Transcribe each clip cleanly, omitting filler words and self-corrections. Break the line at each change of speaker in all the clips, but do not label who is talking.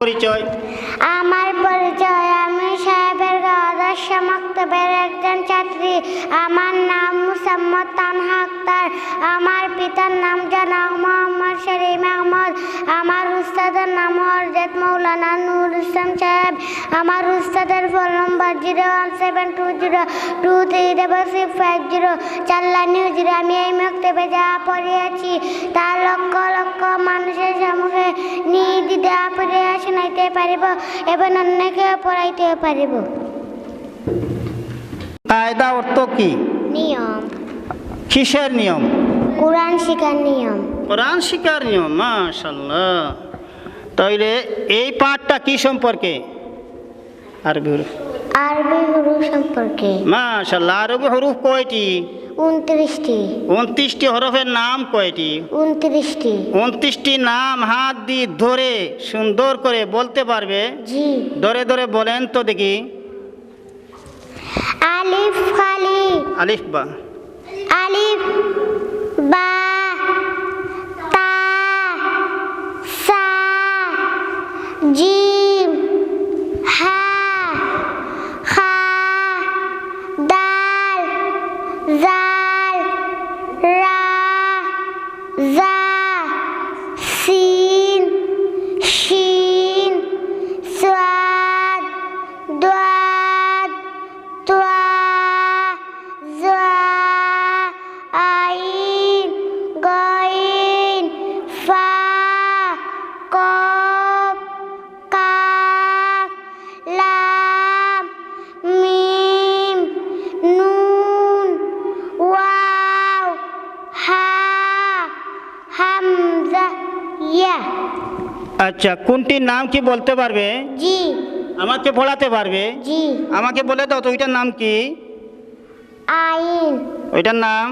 পরিচয়?
আমার পরিচয়, আমি সাহেবেরগাঁও আদর্শ মক্তবের একজন ছাত্রী। আমার নাম মুসাম্মদ তানহা আক্তার। আমার পিতার নাম জনাব মোহাম্মদ শরীফ আহমদ। আমার উস্তাদের নাম হযরত মৌলানা নূর ইসলাম সাহেব। আমার উস্তাদের ফোন নম্বর 01720236650 চাল্লানি হুজুর। আমি এই মক্তবে যা পড়িয়াছি তা লক্ষ লক্ষ মানুষের সম্মুখে নির্দ্বিধায় পড়িয়া শোনাইতে পারিব এবং অন্যকে পড়াইতে পারিব।
কায়দা অর্থ কি?
নিয়ম,
কিসের নিয়ম?
কোরআন শিখার নিয়ম।
কোরআন শিকার নিয়ম, মাশাআল্লাহ। তাইলে এই পাঠটা কি সম্পর্কে? আরবি হরুফ।
আরবি হরুফ সম্পর্কে।
মাশাআল্লাহ। আরবি হরুফ কয়টি?
29টি।
29টি হরফের নাম কয়টি?
29টি।
29টি নাম হাত দিয়ে ধরে সুন্দর করে বলতে পারবে?
জি।
ধরে ধরে বলেন তো দেখি।
আলিফ খালি।
আলিফ বা।
আলিফ বা তা সা জিম হা খা দাল জাল রা জা সিন শিন সাদ দাদ তোয়া জা আইন গইন ফা কফ কাফ লাম মিম নুন ওয়াও হা হামজা ইয়া।
আচ্ছা, কোনটির নাম কি বলতে পারবে?
জি।
আমাকে পড়াতে পারবে?
জি।
আমাকে বলে দাও তো ওইটার নাম কি?
আইন।
ওইটার নাম?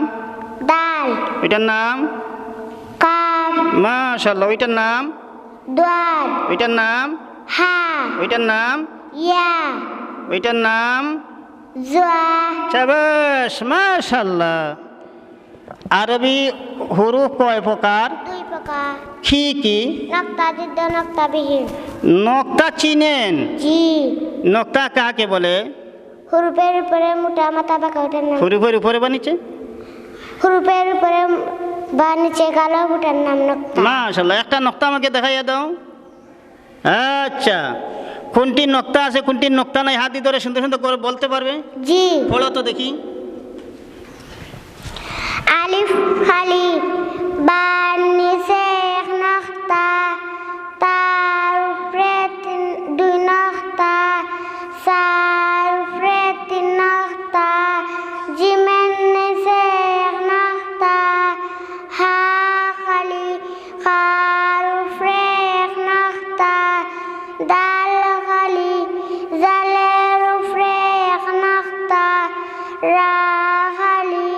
দাল।
ওইটার নাম?
কাফ।
মাশাআল্লাহ। ওইটার নাম?
দাদ।
ওইটার নাম?
হা।
ওইটার নাম?
ইয়া।
ওইটার নাম?
জা।
শাবাশ, মাশাআল্লাহ। আরবি হরুফ কয় প্রকার?
2 প্রকার।
কি কি?
নক্তা জিদ্দ নক্তা বিহীন।
নক্তা চিনেন?
জি।
নক্তা কাকে বলে?
হুরুফের উপরে মোটা মাথা বাঁকা ওঠার নাম।
হরুফের উপরে বা নিচে?
হুরুফের উপরে বা নিচে কালো ওঠার নাম নক্তা।
মাশাআল্লাহ। একটা নক্তা আমাকে দেখাইয়া দাও। আচ্ছা, কোনটি নক্তা আছে কোনটি নক্তা নাই হাত দিয়ে ধরে সুন্দর সুন্দর করে বলতে পারবে?
জি।
বলো তো দেখি।
আলিফ খালি বা নিচে 1 নক্তা, তার উপরে 2 নক্তা, সার উপরে 3 নক্তা, জিমের নিচে 1 নক্তা, হা খালি খার উপরে 1 নক্তা, দাল খালি জালের উপরে 1 নক্তা, রা খালি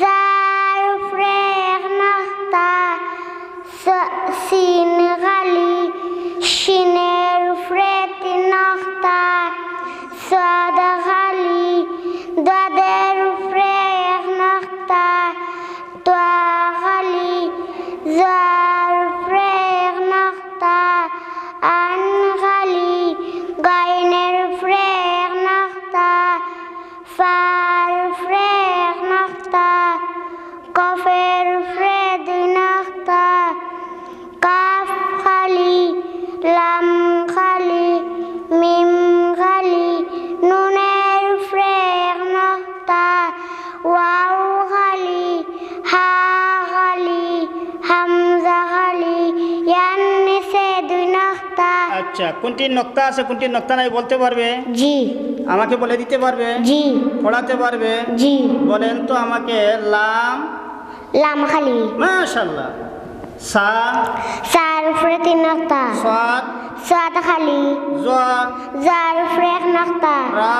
জার উপরে 1 নক্তা, সিন খালি শিনের উপরে 3 নক্তা, সাদ খালি দাদের উপরে 1 নক্তা, তোয়া খালি জার উপরে 1 নক্তা, আন খালি গাইনের উপরে 1 নক্তা, ফার উপরে 1 নক্তা, কফের উপরে 2 নক্তা, কাফ খালি লাম খালি মিম খালি নুনের উপরে 1 নক্তা, ওয়াও খালি হা খালি হামজা খালি ইয়ার নিচে 2 নক্তা।
আচ্ছা, কোনটি নক্তা আছে কোনটি নক্তা নাই বলতে পারবে?
জি।
আমাকে বলে দিতে পারবে?
জি।
পড়াতে পারবে?
জি।
বলেন তো আমাকে। লাম।
লাম খালি।
মাশাআল্লাহ। সা।
সার উপরে 3 নক্তা,
সাদ।
সাদ খালি
জা।
জার উপরে 1 নক্তা,
রা।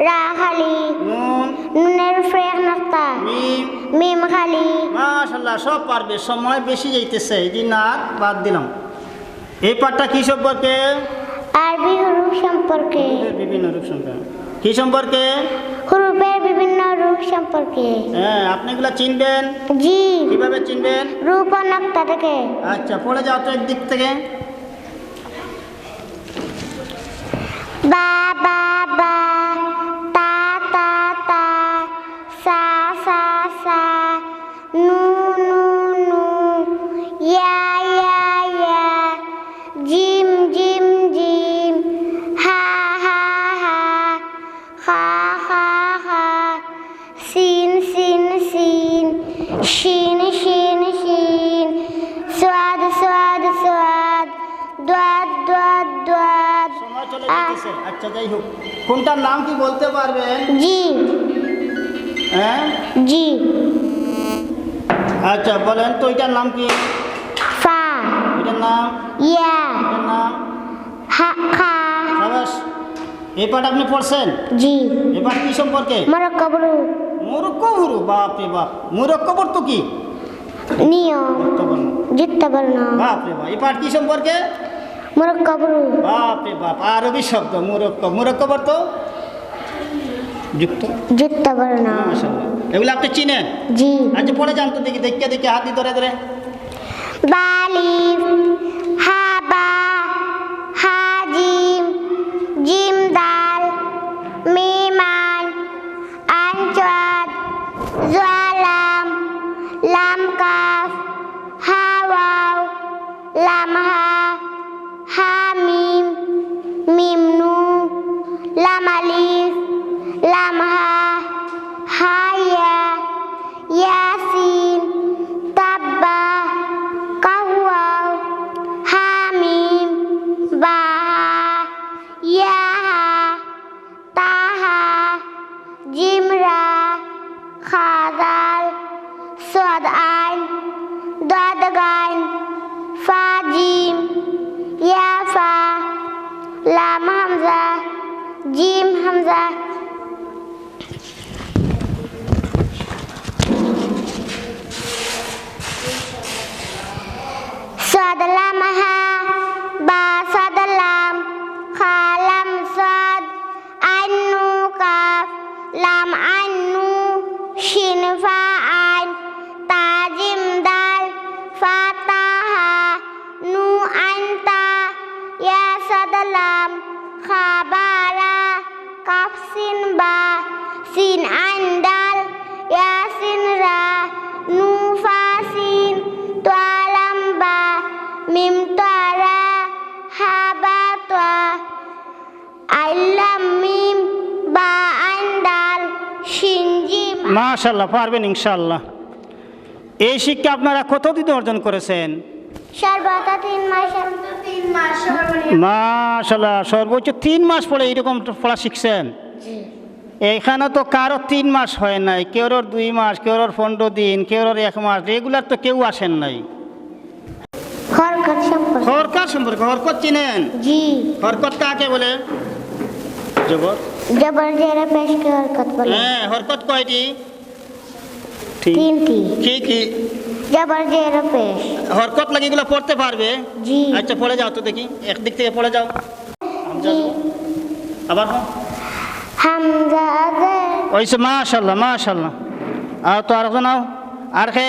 রা খালি
নুন।
নুনের উপরে 1 নক্তা,
মিম।
মিম খালি।
মাশাআল্লাহ, সব পারবে। সময় বেশি যাইতেছে, এই জন্য আর বাদ দিলাম। এই পাঠটা কি সম্পর্কে?
আরবি হরুফ সম্পর্কে।
বিভিন্ন রূপ সম্পর্কে। কি সম্পর্কে?
হুরুফের বিভিন্ন রূপ সম্পর্কে।
হ্যাঁ, আপনি এগুলা চিনবেন?
জি।
কিভাবে চিনবেন?
রূপ ও নক্তা থেকে।
আচ্ছা, পড়ে যাও তো একদিক থেকে।
বা বা বা, তা তা তা, সা সা সা, নু নু নু, ইয়া ইয়া ইয়া, জিম জিম জিম, হা হা হা, খা খা খা, সিন সিন সিন, শিন শিন শিন, সোয়াদ সোয়াদ সোয়াদ, দোয়াদ দোয়াদ দোয়াদ।
সময় চলে যেতেছে। আচ্ছা যাই হোক, কোনটার নাম কি বলতে পারবেন?
জি
হ্যাঁ
জি,
আচ্ছা বলেন তো, এটার নাম কি?
ফা,
এটার নাম?
ইয়া,
এটার নাম?
হা খা।
সাবাস। এই পাঠ আপনি পড়ছেন?
জি।
এই পাঠ কি সম্পর্কে?
মরক্কবরু,
মুরক্কবরু। বাপ রে বাপ, মুরক্কবর তো কি?
নিয়ম,
অর্থবর্ণ।
জিত্তবর্ণ,
বাপ রে বাপ, এই পাঠ কি সম্পর্কে?
মরক্কবরু,
বাপ রে বাপ, আরবি শব্দ মুরক্কব। মুরক্কবর তো যুক্ত।
জিত্তবর্ণ।
মাশাআল্লাহ, এগুলো আপনি চিনেন?
জি।
আচ্ছা পড়ে যান তো দেখি, দেখে দেখে হাত দিয়ে ধরে ধরে।
বালিফ, হা বা, হা জিম, জিম দাল, মিম আইন, আইন চাদ, জালাম, লাম কাফ, হা ওয়াও, লাম হা, হা মিম, মিম নু, লাম আলিফ, লাম হা, হা ইয়া, ইয়াসিন, তাব্বা, কাহওয়াও, হামিম, বাহা, ইয়াহা, তাহা, জিমরা, খাদাল, সদ আইন, দাদ গাইন, ফা জিম, ইয়াফা, লাম হামজা, জিম হামজা। صاد لام ها، با صاد لام، خا لام صاد، عين نو كاف، لام عين نو، شين فا عين، تا جيم دال، فا تا ها، نو عين تا، يا صاد لام، خا با را، كاف سين با، سين عين دال، يا سين را، نو فا سين، طا لام با، মিম তারা, হা বা তা, আইলাম মিম, বা আইন দাল, শিন জিম।
মাশাআল্লাহ, পারবেন ইনশাআল্লাহ। এই শিক্ষা আপনারা কতদিন অর্জন করেছেন?
সর্বদা 3 মাস।
মাশাআল্লাহ, সর্বোচ্চ 3 মাস পড়ে এরকম পড়া শিখছেন? এইখানে তো কারো 3 মাস হয় নাই, কেউর 2 মাস, কেউর 15 দিন, কেউর 1 মাস, রেগুলার তো কেউ আসেন নাই।
হরকত সম্পর্কে।
হরকত সম্পর্কে, হরকত চিনেন?
জি।
হরকত কাকে বলে? জবর।
জবর জেরে পেশকে হরকত বলে।
হ্যাঁ, হরকত কয়টি?
তিনটি।
কি কি?
জবর জেরে পেশ।
হরকত লাগে এগুলো পড়তে পারবে?
জি।
আচ্ছা পড়ে যাও তো দেখি, একদিক থেকে পড়ে যাও।
জি।
আবার
হামজা জের।
ওইসে, মাশাআল্লাহ মাশাআল্লাহ। আর তো আরেকজন নাও, আর খে